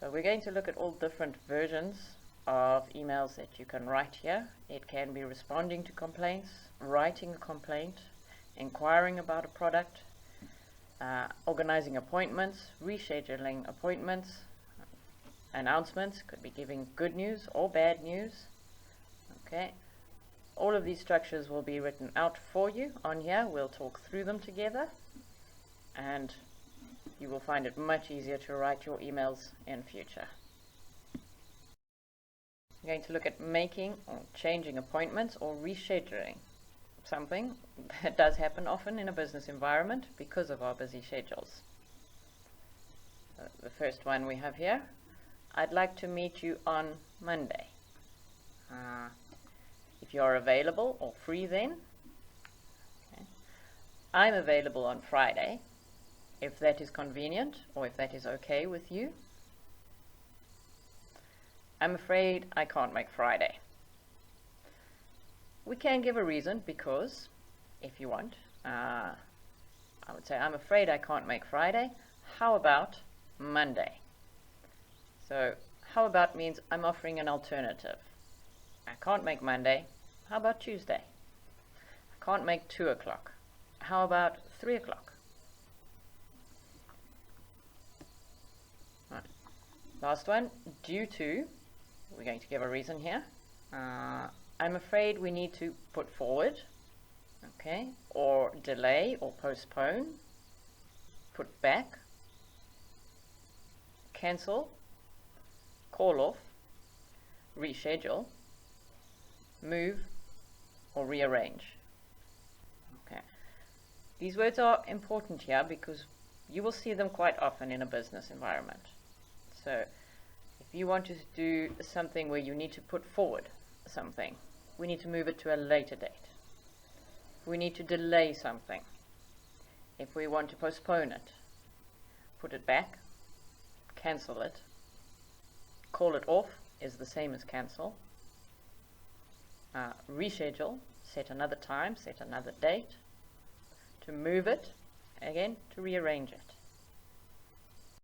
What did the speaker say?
So we're going to look at all different versions of emails that you can write here. It can be responding to complaints, writing a complaint, inquiring about a product, organizing appointments, rescheduling appointments, announcements, could be giving good news or bad news. Okay, all of these structures will be written out for you on here. We'll talk through them together, and you will find it much easier to write your emails in future. I'm going to look at making or changing appointments or rescheduling, something that does happen often in a business environment because of our busy schedules. The first one we have here: I'd like to meet you on Monday. If you are available or free then. Okay. I'm available on Friday, if that is convenient or if that is okay with you. I'm afraid I can't make Friday. We can give a reason because, if you want, I would say, I'm afraid I can't make Friday. How about Monday? So, how about means I'm offering an alternative. I can't make Monday. How about Tuesday? I can't make 2 o'clock. How about 3 o'clock? Right. Last one, due to, we're going to give a reason here. I'm afraid we need to put forward, okay, or delay or postpone, put back, cancel, call off, reschedule, move, or rearrange. Okay. These words are important here because you will see them quite often in a business environment. So if you want to do something where you need to put forward something, we need to move it to a later date. We need to delay something. If we want to postpone it, put it back, cancel it. Call it off is the same as cancel. Reschedule, set another time, set another date. To move it, again, to rearrange it.